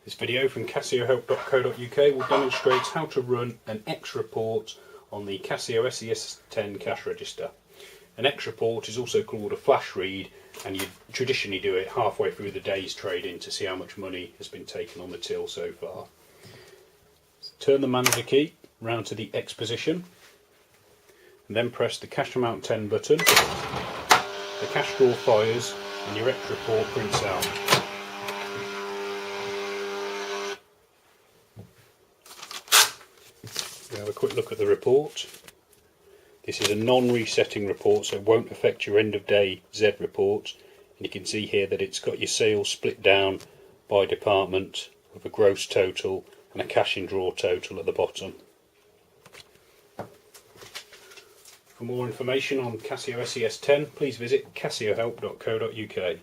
This video from CasioHelp.co.uk will demonstrate how to run an X report on the Casio SE-S10 cash register. An X report is also called a flash read, and you traditionally do it halfway through the day's trading to see how much money has been taken on the till so far. Turn the manager key round to the X position and then press the cash amount 10 button. The cash drawer fires and your X report prints out. We'll have a quick look at the report. This is a non-resetting report, so it won't affect your end of day Z report. And you can see here that it's got your sales split down by department with a gross total and a cash in drawer total at the bottom. For more information on Casio SE-S10, please visit casiohelp.co.uk.